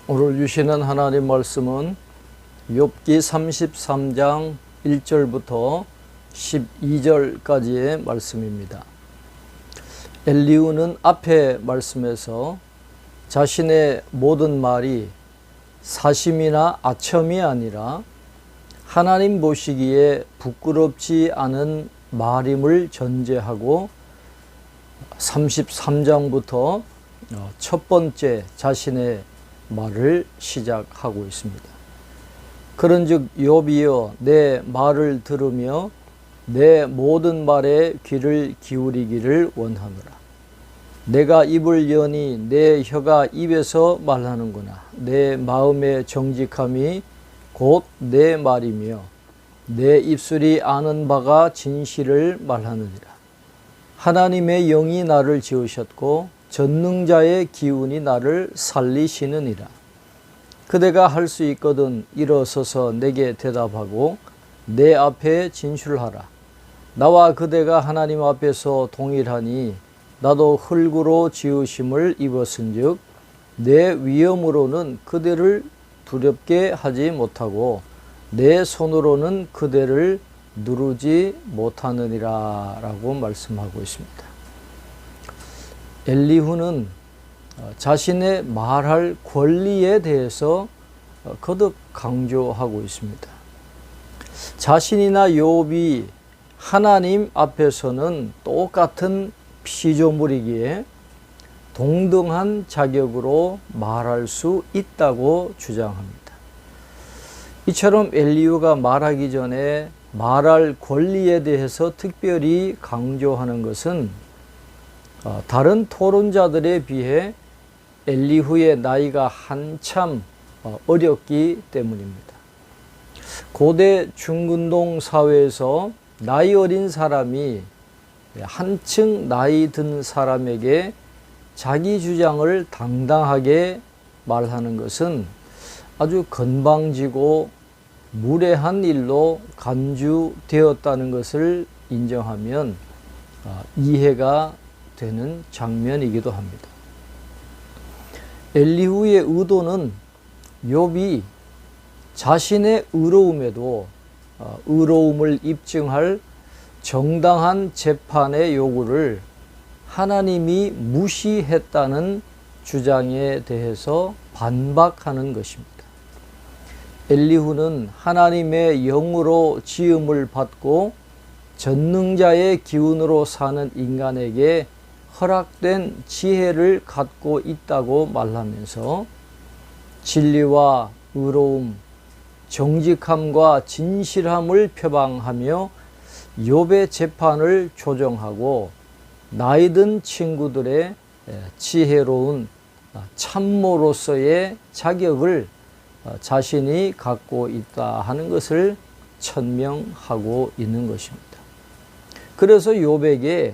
오늘 주시는 하나님 말씀은 욥기 33장 1절부터 12절까지의 말씀입니다. 엘리후는 앞의 말씀에서 자신의 모든 말이 사심이나 아첨이 아니라 하나님 보시기에 부끄럽지 않은 말임을 전제하고 33장부터 첫 번째 자신의 말을 시작하고 있습니다. 그런즉 욥이여 내 말을 들으며 내 모든 말에 귀를 기울이기를 원하노라. 내가 입을 여니 내 혀가 입에서 말하는구나. 내 마음의 정직함이 곧 내 말이며 내 입술이 아는 바가 진실을 말하느니라. 하나님의 영이 나를 지으셨고 전능자의 기운이 나를 살리시느니라. 그대가 할 수 있거든 일어서서 내게 대답하고 내 앞에 진술하라. 나와 그대가 하나님 앞에서 동일하니 나도 흙으로 지으심을 입었은즉 내 위엄으로는 그대를 두렵게 하지 못하고 내 손으로는 그대를 누르지 못하느니라 라고 말씀하고 있습니다. 엘리후는 자신의 말할 권리에 대해서 거듭 강조하고 있습니다. 자신이나 욥이 하나님 앞에서는 똑같은 피조물이기에 동등한 자격으로 말할 수 있다고 주장합니다. 이처럼 엘리후가 말하기 전에 말할 권리에 대해서 특별히 강조하는 것은 다른 토론자들에 비해 엘리후의 나이가 한참 어렸기 때문입니다. 고대 중근동 사회에서 나이 어린 사람이 한층 나이 든 사람에게 자기 주장을 당당하게 말하는 것은 아주 건방지고 무례한 일로 간주되었다는 것을 인정하면 이해가 되는 장면이기도 합니다. 엘리후의 의도는 욥이 자신의 의로움에도 의로움을 입증할 정당한 재판의 요구를 하나님이 무시했다는 주장에 대해서 반박하는 것입니다. 엘리후는 하나님의 영으로 지음을 받고 전능자의 기운으로 사는 인간에게 허락된 지혜를 갖고 있다고 말하면서 진리와 의로움, 정직함과 진실함을 표방하며 욥의 재판을 조정하고 나이든 친구들의 지혜로운 참모로서의 자격을 자신이 갖고 있다 하는 것을 천명하고 있는 것입니다. 그래서 욥에게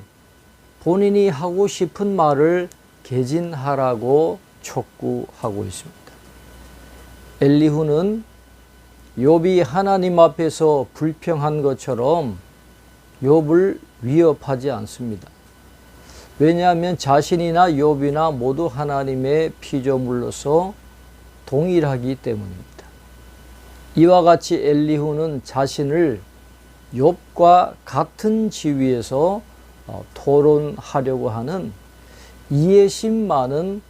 본인이 하고 싶은 말을 개진하라고 촉구하고 있습니다. 엘리후는 욥이 하나님 앞에서 불평한 것처럼 욥을 위협하지 않습니다. 왜냐하면 자신이나 욥이나 모두 하나님의 피조물로서 동일하기 때문입니다. 이와 같이 엘리후는 자신을 욥과 같은 지위에서 토론하려고 하는 이해심 많은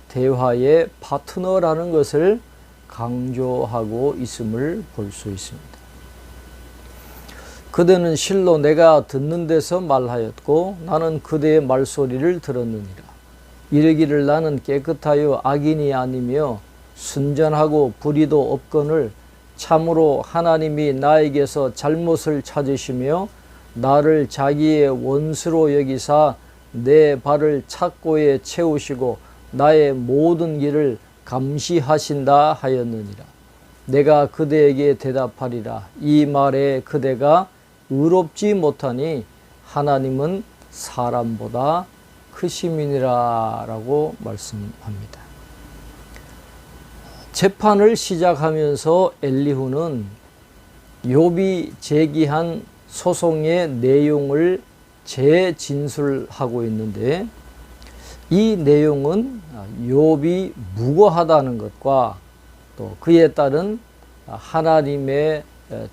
대화의 파트너라는 것을 강조하고 있음을 볼 수 있습니다. 그대는 실로 내가 듣는 데서 말하였고 나는 그대의 말소리를 들었느니라. 이르기를 나는 깨끗하여 악인이 아니며 순전하고 불의도 없거늘 참으로 하나님이 나에게서 잘못을 찾으시며 나를 자기의 원수로 여기사 내 발을 착고에 채우시고 나의 모든 길을 감시하신다 하였느니라. 내가 그대에게 대답하리라. 이 말에 그대가 의롭지 못하니 하나님은 사람보다 크심이니라 라고 말씀합니다. 재판을 시작하면서 엘리후는 욥이 제기한 소송의 내용을 재진술하고 있는데 이 내용은 욥이 무고하다는 것과 또 그에 따른 하나님의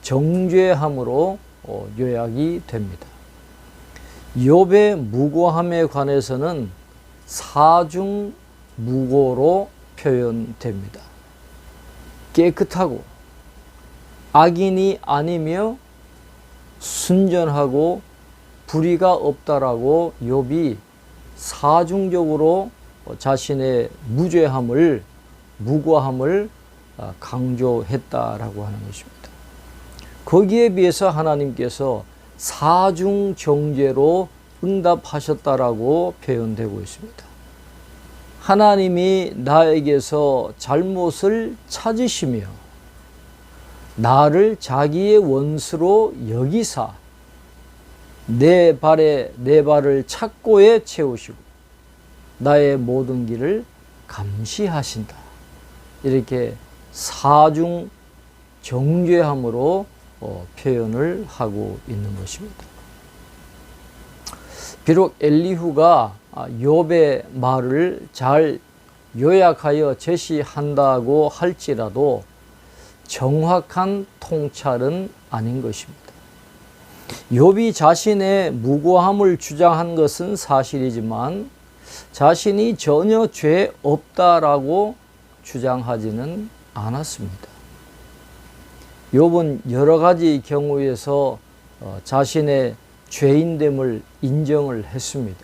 정죄함으로 요약이 됩니다. 욥의 무고함에 관해서는 사중 무고로 표현됩니다. 깨끗하고 악인이 아니며 순전하고 불의가 없다라고 욥이 사중적으로 자신의 무죄함을, 무고함을 강조했다라고 하는 것입니다. 거기에 비해서 하나님께서 사중정죄로 응답하셨다라고 표현되고 있습니다. 하나님이 나에게서 잘못을 찾으시며 나를 자기의 원수로 여기사 내 발을 착고에 채우시고 나의 모든 길을 감시하신다. 이렇게 사중 정죄함으로 표현을 하고 있는 것입니다. 비록 엘리후가 욥의 말을 잘 요약하여 제시한다고 할지라도 정확한 통찰은 아닌 것입니다. 욥이 자신의 무고함을 주장한 것은 사실이지만 자신이 전혀 죄 없다라고 주장하지는 않았습니다. 욥은 여러 가지 경우에서 자신의 죄인됨을 인정을 했습니다.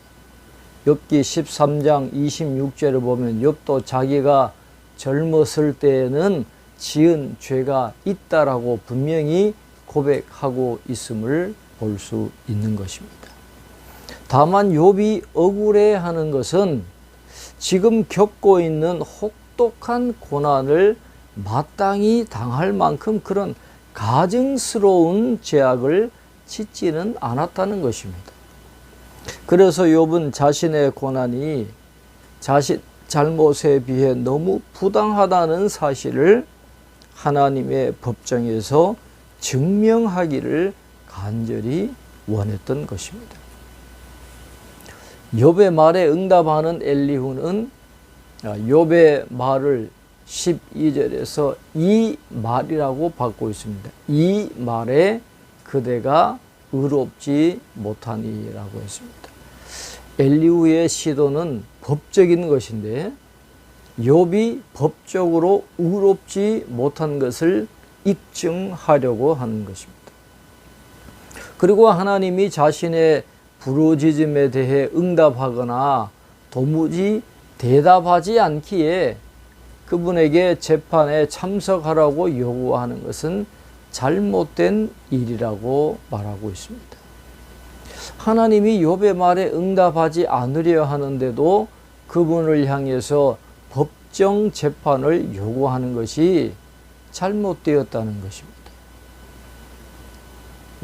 욥기 13장 26절을 보면 욥도 자기가 젊었을 때에는 지은 죄가 있다라고 분명히 고백하고 있음을 볼 수 있는 것입니다. 다만 욥이 억울해하는 것은 지금 겪고 있는 혹독한 고난을 마땅히 당할 만큼 그런 가증스러운 죄악을 짓지는 않았다는 것입니다. 그래서 욥은 자신의 고난이 자신 잘못에 비해 너무 부당하다는 사실을 하나님의 법정에서 증명하기를 간절히 원했던 것입니다. 욥의 말에 응답하는 엘리후는 욥의 말을 12절에서 이 말이라고 받고 있습니다. 이 말에 그대가 의롭지 못하니라고 했습니다. 엘리후의 시도는 법적인 것인데 욥이 법적으로 의롭지 못한 것을 입증하려고 하는 것입니다. 그리고 하나님이 자신의 부르짖음에 대해 응답하거나 도무지 대답하지 않기에 그분에게 재판에 참석하라고 요구하는 것은 잘못된 일이라고 말하고 있습니다. 하나님이 욥의 말에 응답하지 않으려 하는데도 그분을 향해서 법정 재판을 요구하는 것이 잘못되었다는 것입니다.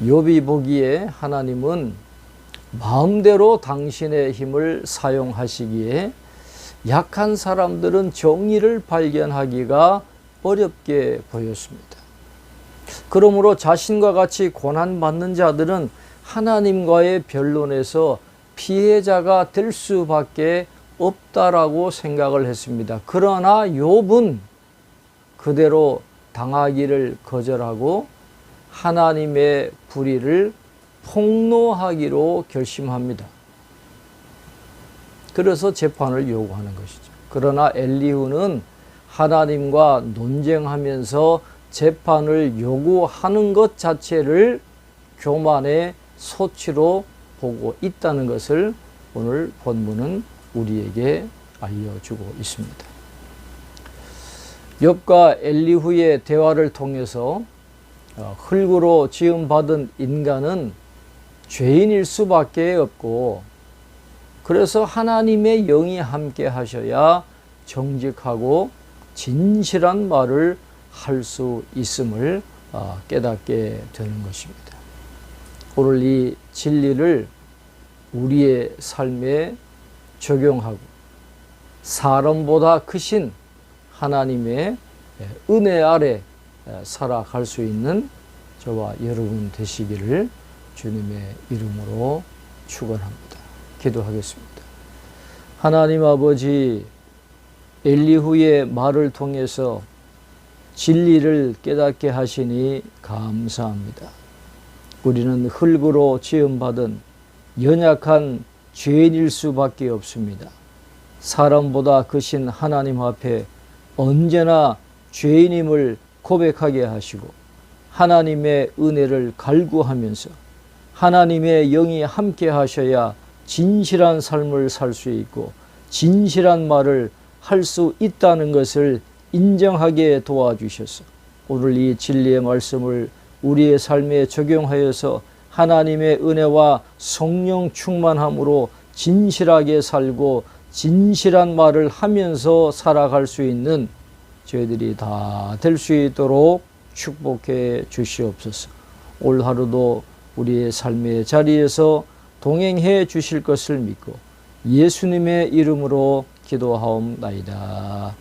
욥이 보기에 하나님은 마음대로 당신의 힘을 사용하시기에 약한 사람들은 정의를 발견하기가 어렵게 보였습니다. 그러므로 자신과 같이 고난받는 자들은 하나님과의 변론에서 피해자가 될 수밖에 없다라고 생각을 했습니다. 그러나 욥은 그대로 당하기를 거절하고 하나님의 불의를 폭로하기로 결심합니다. 그래서 재판을 요구하는 것이죠. 그러나 엘리후는 하나님과 논쟁하면서 재판을 요구하는 것 자체를 교만의 소치로 보고 있다는 것을 오늘 본문은 우리에게 알려주고 있습니다. 욥과 엘리후의 대화를 통해서 흙으로 지음받은 인간은 죄인일 수밖에 없고 그래서 하나님의 영이 함께 하셔야 정직하고 진실한 말을 할 수 있음을 깨닫게 되는 것입니다. 오늘 이 진리를 우리의 삶에 적용하고 사람보다 크신 하나님의 은혜 아래 살아갈 수 있는 저와 여러분 되시기를 주님의 이름으로 축원합니다. 기도하겠습니다. 하나님 아버지, 엘리후의 말을 통해서 진리를 깨닫게 하시니 감사합니다. 우리는 흙으로 지음받은 연약한 죄인일 수밖에 없습니다. 사람보다 크신 하나님 앞에 언제나 죄인임을 고백하게 하시고 하나님의 은혜를 갈구하면서 하나님의 영이 함께 하셔야 진실한 삶을 살 수 있고 진실한 말을 할 수 있다는 것을 인정하게 도와주셔서 오늘 이 진리의 말씀을 우리의 삶에 적용하여서 하나님의 은혜와 성령 충만함으로 진실하게 살고 진실한 말을 하면서 살아갈 수 있는 저희들이 다 될 수 있도록 축복해 주시옵소서. 올 하루도 우리의 삶의 자리에서 동행해 주실 것을 믿고 예수님의 이름으로 기도하옵나이다.